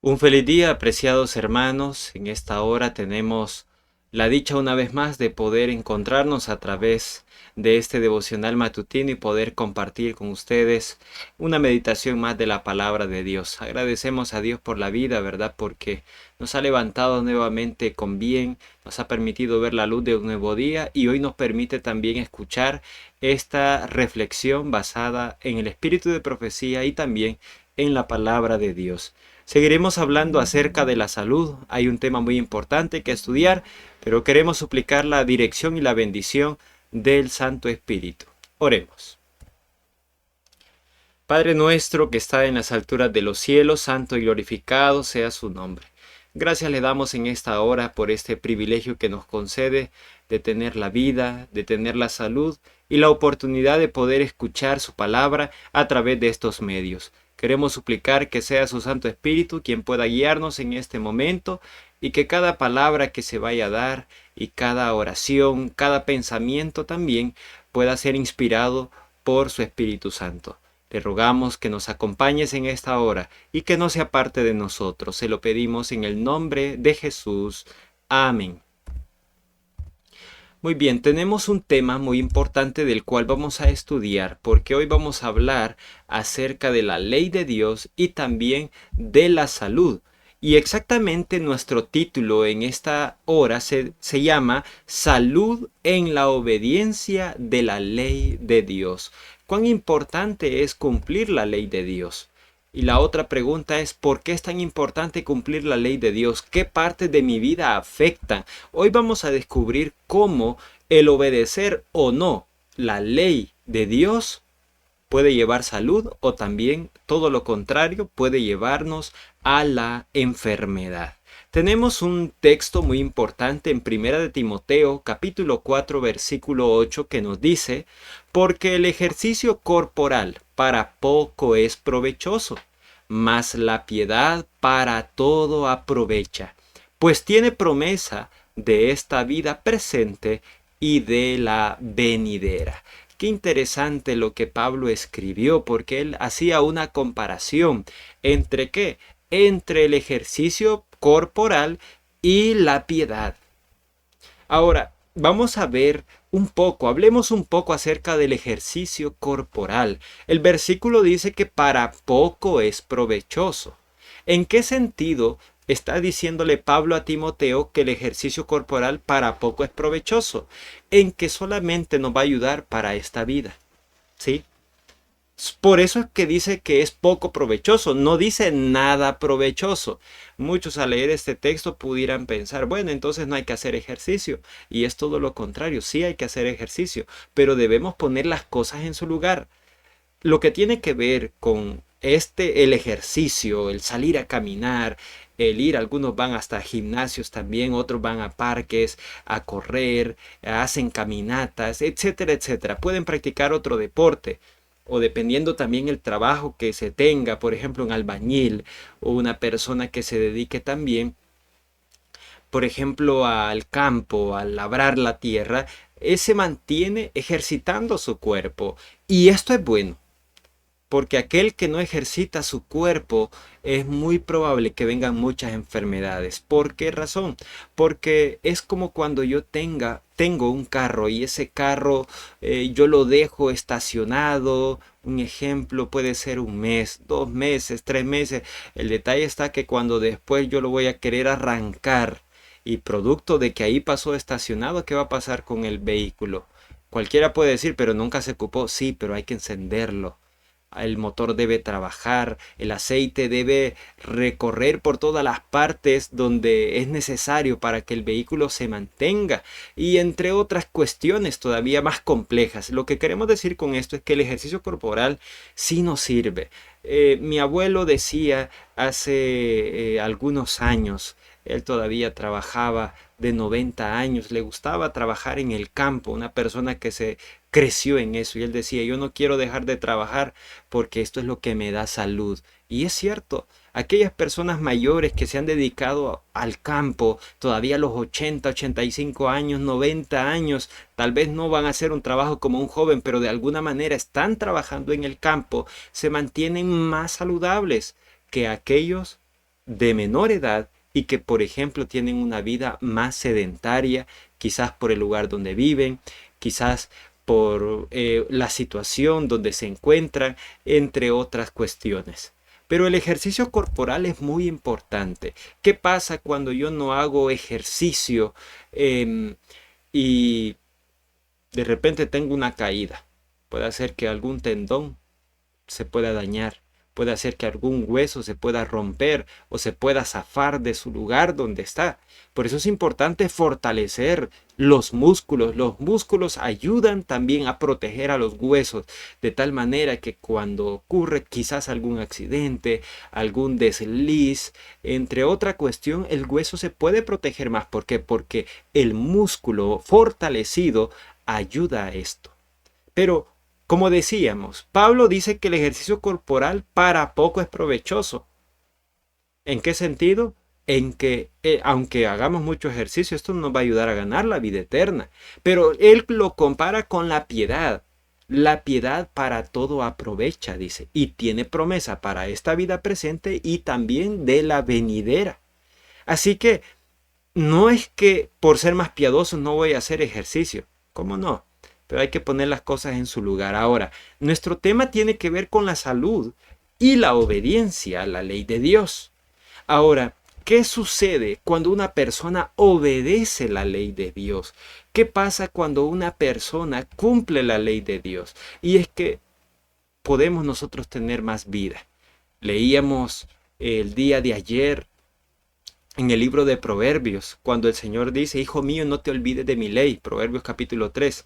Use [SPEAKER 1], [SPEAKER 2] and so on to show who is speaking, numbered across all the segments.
[SPEAKER 1] Un feliz día, apreciados hermanos. En esta hora tenemos la dicha una vez más de poder encontrarnos a través de este devocional matutino y poder compartir con ustedes una meditación más de la palabra de Dios. Agradecemos a Dios por la vida, ¿verdad? Porque nos ha levantado nuevamente con bien, nos ha permitido ver la luz de un nuevo día y hoy nos permite también escuchar esta reflexión basada en el espíritu de profecía y también en la palabra de Dios. Seguiremos hablando acerca de la salud. Hay un tema muy importante que estudiar, pero queremos suplicar la dirección y la bendición del Santo Espíritu. Oremos. Padre nuestro que está en las alturas de los cielos, santo y glorificado sea su nombre. Gracias le damos en esta hora por este privilegio que nos concede de tener la vida, de tener la salud y la oportunidad de poder escuchar su palabra a través de estos medios. Queremos suplicar que sea su Santo Espíritu quien pueda guiarnos en este momento y que cada palabra que se vaya a dar y cada oración, cada pensamiento también pueda ser inspirado por su Espíritu Santo. Te rogamos que nos acompañes en esta hora y que no se aparte de nosotros. Se lo pedimos en el nombre de Jesús. Amén. Muy bien, tenemos un tema muy importante del cual vamos a estudiar porque hoy vamos a hablar acerca de la ley de Dios y también de la salud. Y exactamente nuestro título en esta hora se llama Salud en la obediencia de la ley de Dios. ¿Cuán importante es cumplir la ley de Dios? Y la otra pregunta es, ¿por qué es tan importante cumplir la ley de Dios? ¿Qué partes de mi vida afectan? Hoy vamos a descubrir cómo el obedecer o no la ley de Dios puede llevar salud o también todo lo contrario puede llevarnos a la enfermedad. Tenemos un texto muy importante en Primera de Timoteo, capítulo 4, versículo 8, que nos dice, porque el ejercicio corporal para poco es provechoso, mas la piedad para todo aprovecha, pues tiene promesa de esta vida presente y de la venidera. Qué interesante lo que Pablo escribió, porque él hacía una comparación entre qué, entre el ejercicio corporal y la piedad. Ahora, vamos a ver un poco, hablemos un poco acerca del ejercicio corporal. El versículo dice que para poco es provechoso. ¿En qué sentido está diciéndole Pablo a Timoteo que el ejercicio corporal para poco es provechoso? En que solamente nos va a ayudar para esta vida, ¿sí? Por eso es que dice que es poco provechoso, no dice nada provechoso. Muchos al leer este texto pudieran pensar, bueno, entonces no hay que hacer ejercicio. Y es todo lo contrario, sí hay que hacer ejercicio, pero debemos poner las cosas en su lugar. Lo que tiene que ver con el ejercicio, el salir a caminar, el ir, algunos van hasta gimnasios también, otros van a parques a correr, hacen caminatas, etcétera, etcétera. Pueden practicar otro deporte o dependiendo también el trabajo que se tenga, por ejemplo, un albañil o una persona que se dedique también, por ejemplo, al campo, a labrar la tierra, se mantiene ejercitando su cuerpo. Y esto es bueno, porque aquel que no ejercita su cuerpo es muy probable que vengan muchas enfermedades. ¿Por qué razón? Porque es como cuando yo tengo un carro y ese carro yo lo dejo estacionado. Un ejemplo puede ser un mes, 2 meses, 3 meses. El detalle está que cuando después yo lo voy a querer arrancar y producto de que ahí pasó estacionado, ¿qué va a pasar con el vehículo? Cualquiera puede decir, pero nunca se ocupó. Sí, pero hay que encenderlo. El motor debe trabajar, el aceite debe recorrer por todas las partes donde es necesario para que el vehículo se mantenga y entre otras cuestiones todavía más complejas. Lo que queremos decir con esto es que el ejercicio corporal sí nos sirve. Mi abuelo decía hace algunos años, él todavía trabajaba de 90 años, le gustaba trabajar en el campo, una persona que se creció en eso y él decía, yo no quiero dejar de trabajar porque esto es lo que me da salud. Y es cierto, aquellas personas mayores que se han dedicado al campo, todavía a los 80, 85 años, 90 años, tal vez no van a hacer un trabajo como un joven, pero de alguna manera están trabajando en el campo, se mantienen más saludables que aquellos de menor edad y que, por ejemplo, tienen una vida más sedentaria, quizás por el lugar donde viven, quizás por la situación donde se encuentran, entre otras cuestiones. Pero el ejercicio corporal es muy importante. ¿Qué pasa cuando yo no hago ejercicio y de repente tengo una caída? Puede hacer que algún tendón se pueda dañar, puede hacer que algún hueso se pueda romper o se pueda zafar de su lugar donde está. Por eso es importante fortalecer los músculos. Los músculos ayudan también a proteger a los huesos, de tal manera que cuando ocurre quizás algún accidente, algún desliz, entre otra cuestión, el hueso se puede proteger más. ¿Por qué? Porque el músculo fortalecido ayuda a esto. Pero como decíamos, Pablo dice que el ejercicio corporal para poco es provechoso. ¿En qué sentido? En que aunque hagamos mucho ejercicio, esto nos va a ayudar a ganar la vida eterna. Pero él lo compara con la piedad. La piedad para todo aprovecha, dice, y tiene promesa para esta vida presente y también de la venidera. Así que no es que por ser más piadoso no voy a hacer ejercicio. ¿Cómo no? Pero hay que poner las cosas en su lugar. Ahora, nuestro tema tiene que ver con la salud y la obediencia a la ley de Dios. Ahora, ¿qué sucede cuando una persona obedece la ley de Dios? ¿Qué pasa cuando una persona cumple la ley de Dios? Y es que podemos nosotros tener más vida. Leíamos el día de ayer en el libro de Proverbios, cuando el Señor dice, hijo mío, no te olvides de mi ley. Proverbios capítulo 3.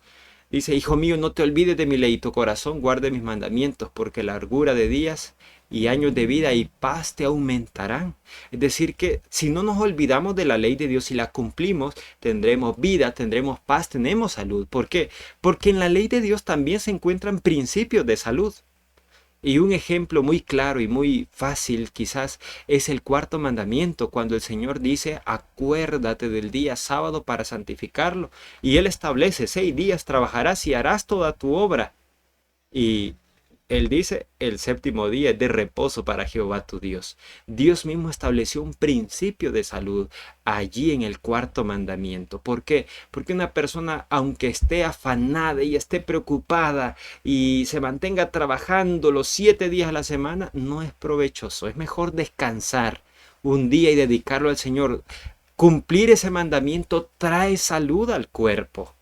[SPEAKER 1] Dice, hijo mío, no te olvides de mi ley, tu corazón guarde mis mandamientos, porque largura de días y años de vida y paz te aumentarán. Es decir, que si no nos olvidamos de la ley de Dios y la cumplimos, tendremos vida, tendremos paz, tenemos salud. ¿Por qué? Porque en la ley de Dios también se encuentran principios de salud. Y un ejemplo muy claro y muy fácil quizás es el cuarto mandamiento, cuando el Señor dice, acuérdate del día sábado para santificarlo. Y Él establece, 6 días trabajarás y harás toda tu obra. Y Él dice, el séptimo día es de reposo para Jehová tu Dios. Dios mismo estableció un principio de salud allí en el cuarto mandamiento. ¿Por qué? Porque una persona, aunque esté afanada y esté preocupada y se mantenga trabajando los 7 días a la semana, no es provechoso. Es mejor descansar un día y dedicarlo al Señor. Cumplir ese mandamiento trae salud al cuerpo.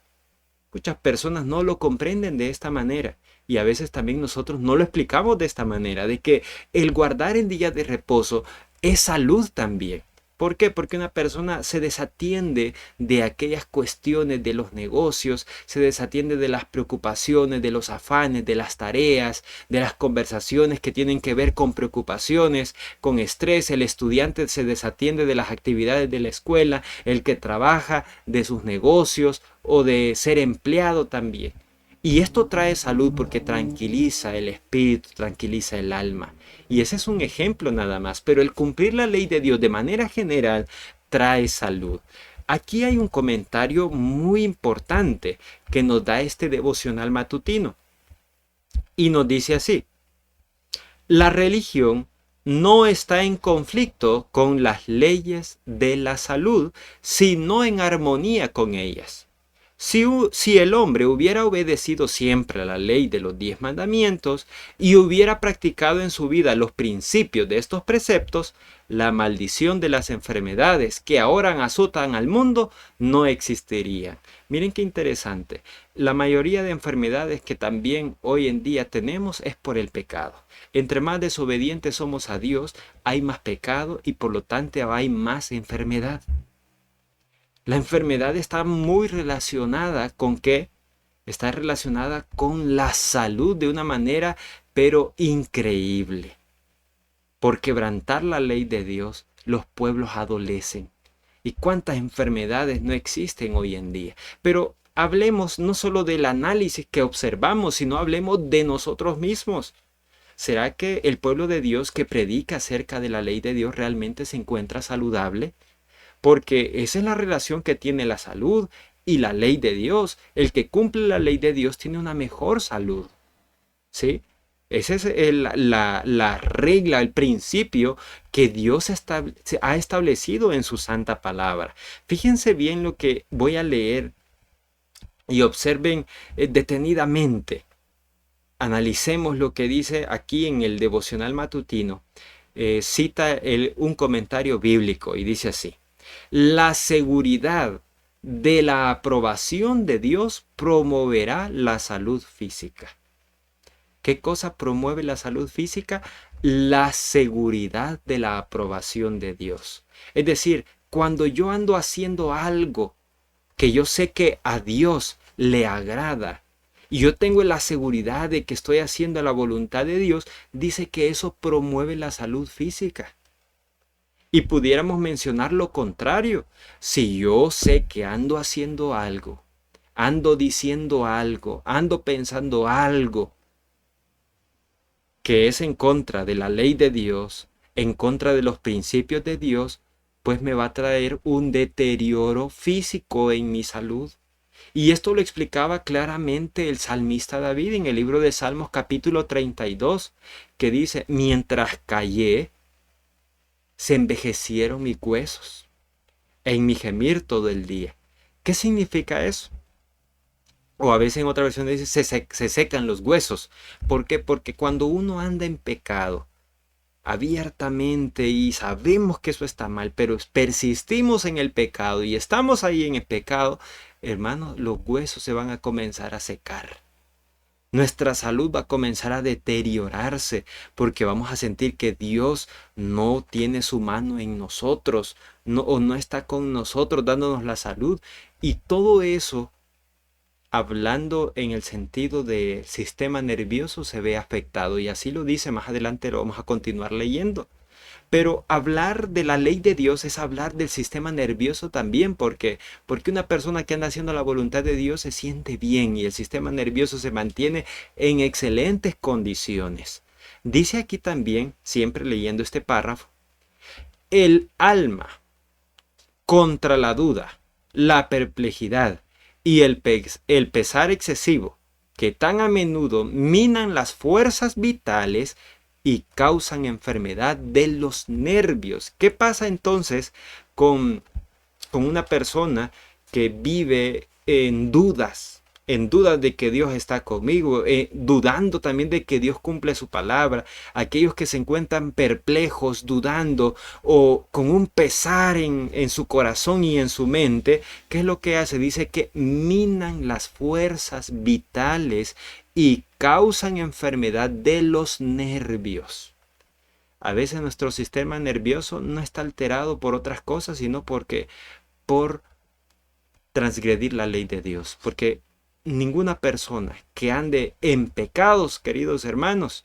[SPEAKER 1] Muchas personas no lo comprenden de esta manera. Y a veces también nosotros no lo explicamos de esta manera, de que el guardar en días de reposo es salud también. ¿Por qué? Porque una persona se desatiende de aquellas cuestiones de los negocios, se desatiende de las preocupaciones, de los afanes, de las tareas, de las conversaciones que tienen que ver con preocupaciones, con estrés. El estudiante se desatiende de las actividades de la escuela, el que trabaja de sus negocios o de ser empleado también. Y esto trae salud porque tranquiliza el espíritu, tranquiliza el alma. Y ese es un ejemplo nada más, pero el cumplir la ley de Dios de manera general trae salud. Aquí hay un comentario muy importante que nos da este devocional matutino. Y nos dice así: la religión no está en conflicto con las leyes de la salud, sino en armonía con ellas. Si el hombre hubiera obedecido siempre a la ley de los 10 mandamientos y hubiera practicado en su vida los principios de estos preceptos, la maldición de las enfermedades que ahora azotan al mundo no existiría. Miren qué interesante. La mayoría de enfermedades que también hoy en día tenemos es por el pecado. Entre más desobedientes somos a Dios, hay más pecado y por lo tanto hay más enfermedad. La enfermedad está muy relacionada con ¿qué? Está relacionada con la salud de una manera, pero increíble. Por quebrantar la ley de Dios, los pueblos adolecen. ¿Y cuántas enfermedades no existen hoy en día? Pero hablemos no solo del análisis que observamos, sino hablemos de nosotros mismos. ¿Será que el pueblo de Dios que predica acerca de la ley de Dios realmente se encuentra saludable? Porque esa es la relación que tiene la salud y la ley de Dios. El que cumple la ley de Dios tiene una mejor salud. ¿Sí? Esa es la regla, el principio que Dios ha establecido en su santa palabra. Fíjense bien lo que voy a leer y observen detenidamente. Analicemos lo que dice aquí en el devocional matutino. Cita un comentario bíblico y dice así: la seguridad de la aprobación de Dios promoverá la salud física. ¿Qué cosa promueve la salud física? La seguridad de la aprobación de Dios. Es decir, cuando yo ando haciendo algo que yo sé que a Dios le agrada y yo tengo la seguridad de que estoy haciendo la voluntad de Dios, dice que eso promueve la salud física. Y pudiéramos mencionar lo contrario. Si yo sé que ando haciendo algo, ando diciendo algo, ando pensando algo que es en contra de la ley de Dios, en contra de los principios de Dios, pues me va a traer un deterioro físico en mi salud. Y esto lo explicaba claramente el salmista David en el libro de Salmos capítulo 32, que dice: mientras callé, se envejecieron mis huesos en mi gemir todo el día. ¿Qué significa eso? O a veces en otra versión dice se secan los huesos. ¿Por qué? Porque cuando uno anda en pecado abiertamente y sabemos que eso está mal, pero persistimos en el pecado y estamos ahí en el pecado, hermanos, los huesos se van a comenzar a secar. Nuestra salud va a comenzar a deteriorarse porque vamos a sentir que Dios no tiene su mano en nosotros, o no está con nosotros dándonos la salud. Y todo eso, hablando en el sentido del sistema nervioso, se ve afectado. Y así lo dice más adelante, lo vamos a continuar leyendo. Pero hablar de la ley de Dios es hablar del sistema nervioso también, porque una persona que anda haciendo la voluntad de Dios se siente bien y el sistema nervioso se mantiene en excelentes condiciones. Dice aquí también, siempre leyendo este párrafo: el alma contra la duda, la perplejidad y el pesar excesivo, que tan a menudo minan las fuerzas vitales y causan enfermedad de los nervios. ¿Qué pasa entonces con una persona que vive en dudas de que Dios está conmigo, dudando también de que Dios cumple su palabra? Aquellos que se encuentran perplejos, dudando o con un pesar en su corazón y en su mente, ¿qué es lo que hace? Dice que minan las fuerzas vitales y causan enfermedad de los nervios. A veces nuestro sistema nervioso no está alterado por otras cosas, sino por transgredir la ley de Dios. Porque ninguna persona que ande en pecados, queridos hermanos,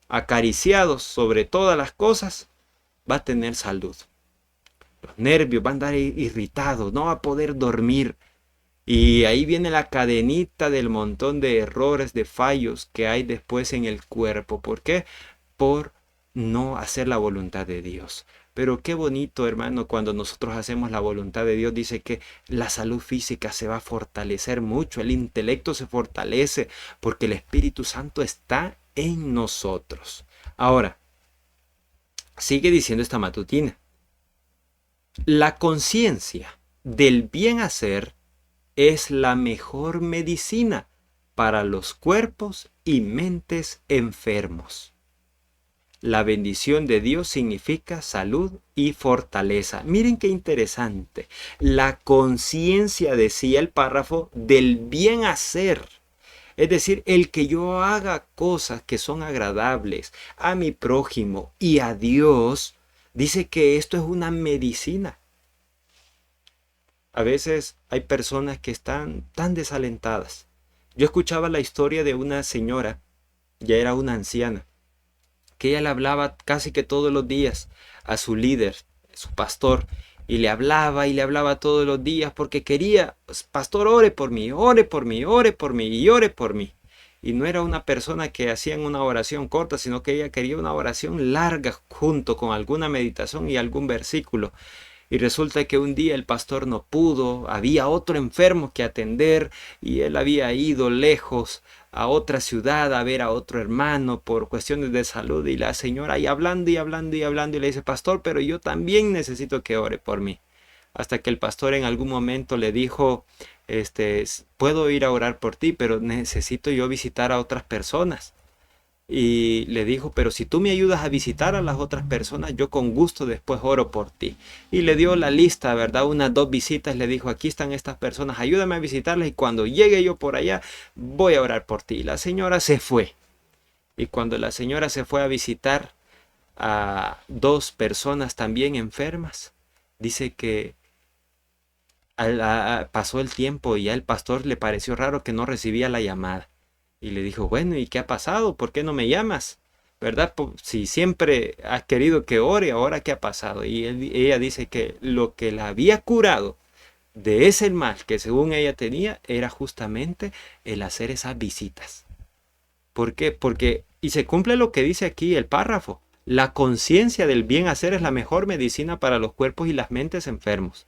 [SPEAKER 1] acariciados sobre todas las cosas, va a tener salud. Los nervios van a andar irritados, no va a poder dormir. Y ahí viene la cadenita del montón de errores, de fallos que hay después en el cuerpo. ¿Por qué? Por no hacer la voluntad de Dios. Pero qué bonito, hermano, cuando nosotros hacemos la voluntad de Dios. Dice que la salud física se va a fortalecer mucho, el intelecto se fortalece porque el Espíritu Santo está en nosotros. Ahora, sigue diciendo esta matutina: la conciencia del bien hacer es la mejor medicina para los cuerpos y mentes enfermos. La bendición de Dios significa salud y fortaleza. Miren qué interesante. La conciencia, decía el párrafo, del bien hacer. Es decir, el que yo haga cosas que son agradables a mi prójimo y a Dios, dice que esto es una medicina. A veces hay personas que están tan desalentadas. Yo escuchaba la historia de una señora, ya era una anciana, que ella le hablaba casi que todos los días a su líder, su pastor, y le hablaba todos los días porque quería: pastor, ore por mí, ore por mí, ore por mí y ore por mí. Y no era una persona que hacían una oración corta, sino que ella quería una oración larga junto con alguna meditación y algún versículo. Y resulta que un día el pastor no pudo, había otro enfermo que atender y él había ido lejos a otra ciudad a ver a otro hermano por cuestiones de salud, y la señora ahí hablando y hablando y hablando y le dice, pastor, pero yo también necesito que ore por mí. Hasta que el pastor en algún momento le dijo, puedo ir a orar por ti, pero necesito yo visitar a otras personas. Y le dijo, pero si tú me ayudas a visitar a las otras personas, yo con gusto después oro por ti. Y le dio la lista, ¿verdad? Unas 2 visitas, le dijo, aquí están estas personas, ayúdame a visitarlas y cuando llegue yo por allá, voy a orar por ti. Y la señora se fue. Y cuando la señora se fue a visitar a 2 personas también enfermas, dice que pasó el tiempo y ya el pastor le pareció raro que no recibía la llamada. Y le dijo, bueno, ¿y qué ha pasado? ¿Por qué no me llamas? ¿Verdad? Si siempre has querido que ore, ahora ¿qué ha pasado? Y ella dice que lo que la había curado de ese mal que según ella tenía era justamente el hacer esas visitas. ¿Por qué? Porque, y se cumple lo que dice aquí el párrafo, la conciencia del bien hacer es la mejor medicina para los cuerpos y las mentes enfermos.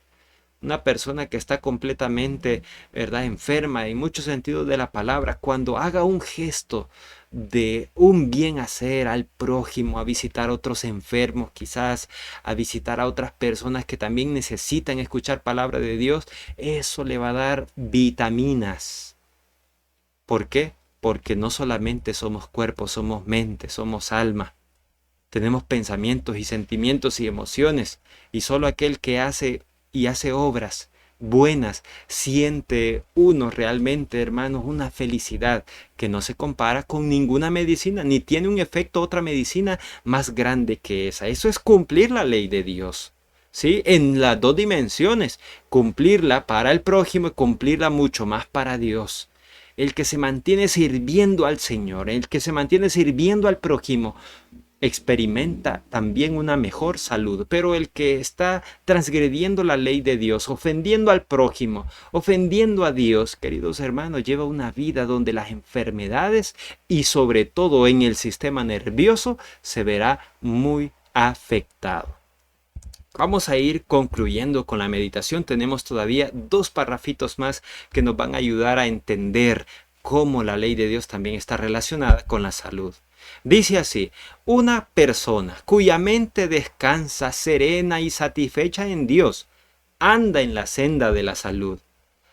[SPEAKER 1] Una persona que está completamente, ¿verdad?, enferma en muchos sentidos de la palabra, cuando haga un gesto de un bien hacer al prójimo, a visitar a otros enfermos, quizás a visitar a otras personas que también necesitan escuchar palabra de Dios, eso le va a dar vitaminas. ¿Por qué? Porque no solamente somos cuerpo, somos mente, somos alma. Tenemos pensamientos y sentimientos y emociones, y solo aquel que hace y hace obras buenas siente uno realmente, hermanos, una felicidad que no se compara con ninguna medicina, ni tiene un efecto otra medicina más grande que esa. Eso es cumplir la ley de Dios, ¿sí? En las 2 dimensiones, cumplirla para el prójimo y cumplirla mucho más para Dios. El que se mantiene sirviendo al Señor, el que se mantiene sirviendo al prójimo, experimenta también una mejor salud, pero el que está transgrediendo la ley de Dios, ofendiendo al prójimo, ofendiendo a Dios, queridos hermanos, lleva una vida donde las enfermedades y sobre todo en el sistema nervioso se verá muy afectado. Vamos a ir concluyendo con la meditación. Tenemos todavía 2 párrafitos más que nos van a ayudar a entender cómo la ley de Dios también está relacionada con la salud. Dice así, una persona cuya mente descansa serena y satisfecha en Dios, anda en la senda de la salud.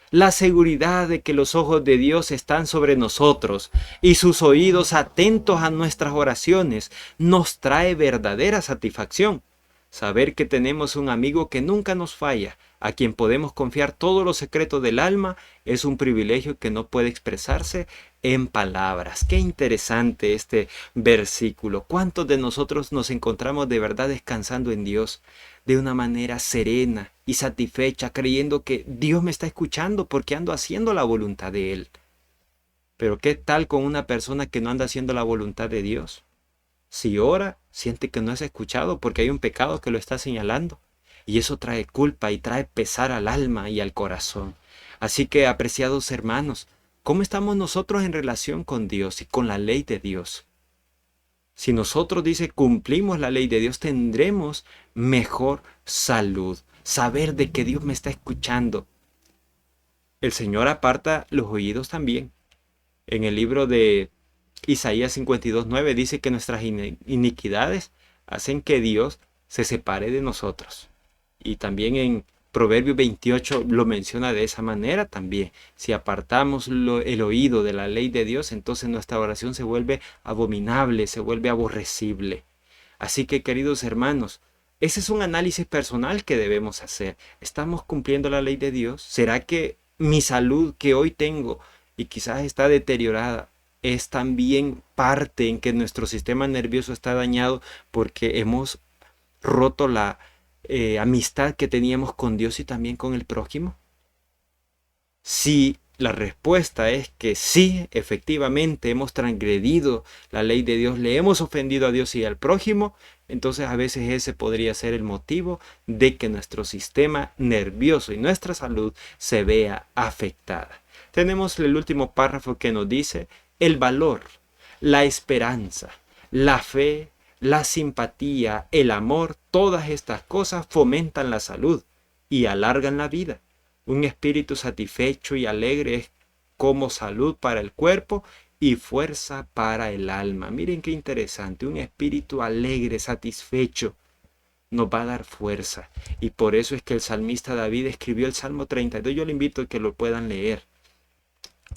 [SPEAKER 1] La seguridad de que los ojos de Dios están sobre nosotros y sus oídos atentos a nuestras oraciones nos trae verdadera satisfacción. Saber que tenemos un amigo que nunca nos falla, a quien podemos confiar todos los secretos del alma, es un privilegio que no puede expresarse en palabras. Qué interesante este versículo. ¿Cuántos de nosotros nos encontramos de verdad descansando en Dios de una manera serena y satisfecha, creyendo que Dios me está escuchando porque ando haciendo la voluntad de Él? Pero ¿qué tal con una persona que no anda haciendo la voluntad de Dios? Si ora, siente que no es escuchado porque hay un pecado que lo está señalando. Y eso trae culpa y trae pesar al alma y al corazón. Así que, apreciados hermanos, ¿cómo estamos nosotros en relación con Dios y con la ley de Dios? Si nosotros, dice, cumplimos la ley de Dios, tendremos mejor salud. Saber de que Dios me está escuchando. El Señor aparta los oídos también. En el libro de Isaías 52:9 dice que nuestras iniquidades hacen que Dios se separe de nosotros. Y también en Proverbios 28 lo menciona de esa manera también. Si apartamos el oído de la ley de Dios, entonces nuestra oración se vuelve abominable, se vuelve aborrecible. Así que, queridos hermanos, ese es un análisis personal que debemos hacer. ¿Estamos cumpliendo la ley de Dios? ¿Será que mi salud que hoy tengo y quizás está deteriorada es también parte en que nuestro sistema nervioso está dañado porque hemos roto la amistad que teníamos con Dios y también con el prójimo? Si la respuesta es que sí, efectivamente hemos transgredido la ley de Dios, le hemos ofendido a Dios y al prójimo, entonces a veces ese podría ser el motivo de que nuestro sistema nervioso y nuestra salud se vea afectada. Tenemos el último párrafo que nos dice el valor, la esperanza, la fe, la simpatía, el amor, todas estas cosas fomentan la salud y alargan la vida. Un espíritu satisfecho y alegre es como salud para el cuerpo y fuerza para el alma. Miren qué interesante, un espíritu alegre, satisfecho, nos va a dar fuerza. Y por eso es que el salmista David escribió el Salmo 32. Yo le invito a que lo puedan leer.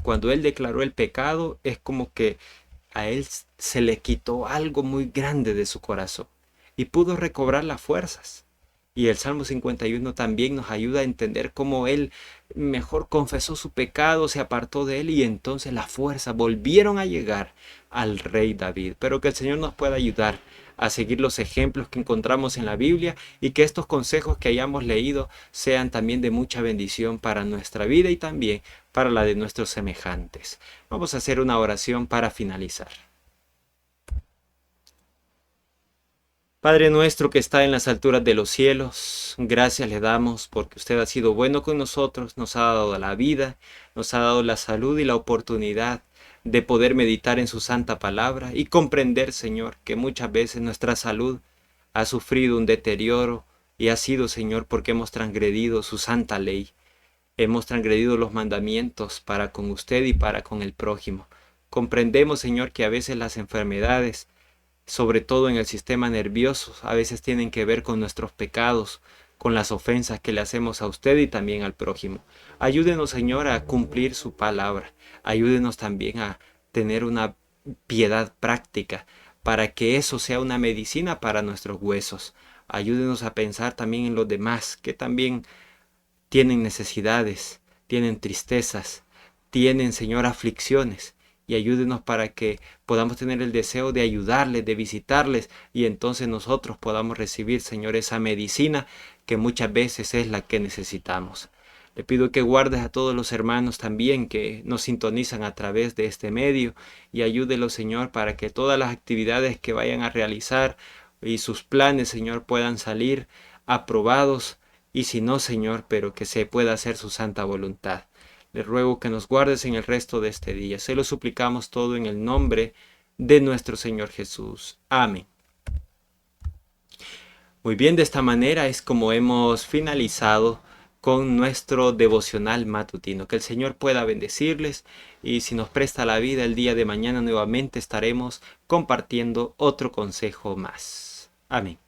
[SPEAKER 1] Cuando él declaró el pecado, es como que a él se le quitó algo muy grande de su corazón y pudo recobrar las fuerzas. Y el Salmo 51 también nos ayuda a entender cómo él mejor confesó su pecado, se apartó de él y entonces las fuerzas volvieron a llegar al rey David. Pero que el Señor nos pueda ayudar a seguir los ejemplos que encontramos en la Biblia y que estos consejos que hayamos leído sean también de mucha bendición para nuestra vida y también para la de nuestros semejantes. Vamos a hacer una oración para finalizar. Padre nuestro que está en las alturas de los cielos, gracias le damos porque usted ha sido bueno con nosotros, nos ha dado la vida, nos ha dado la salud y la oportunidad de poder meditar en su santa palabra y comprender, Señor, que muchas veces nuestra salud ha sufrido un deterioro y ha sido, Señor, porque hemos transgredido su santa ley. Hemos transgredido los mandamientos para con usted y para con el prójimo. Comprendemos, Señor, que a veces las enfermedades, sobre todo en el sistema nervioso, a veces tienen que ver con nuestros pecados, con las ofensas que le hacemos a usted y también al prójimo. Ayúdenos, Señor, a cumplir su palabra. Ayúdenos también a tener una piedad práctica para que eso sea una medicina para nuestros huesos. Ayúdenos a pensar también en los demás, que también tienen necesidades, tienen tristezas, tienen, Señor, aflicciones. Y ayúdenos para que podamos tener el deseo de ayudarles, de visitarles, y entonces nosotros podamos recibir, Señor, esa medicina que muchas veces es la que necesitamos. Le pido que guardes a todos los hermanos también que nos sintonizan a través de este medio y ayúdelos, Señor, para que todas las actividades que vayan a realizar y sus planes, Señor, puedan salir aprobados y si no, Señor, pero que se pueda hacer su santa voluntad. Le ruego que nos guardes en el resto de este día. Se lo suplicamos todo en el nombre de nuestro Señor Jesús. Amén. Muy bien, de esta manera es como hemos finalizado con nuestro devocional matutino. Que el Señor pueda bendecirles y si nos presta la vida el día de mañana nuevamente estaremos compartiendo otro consejo más. Amén.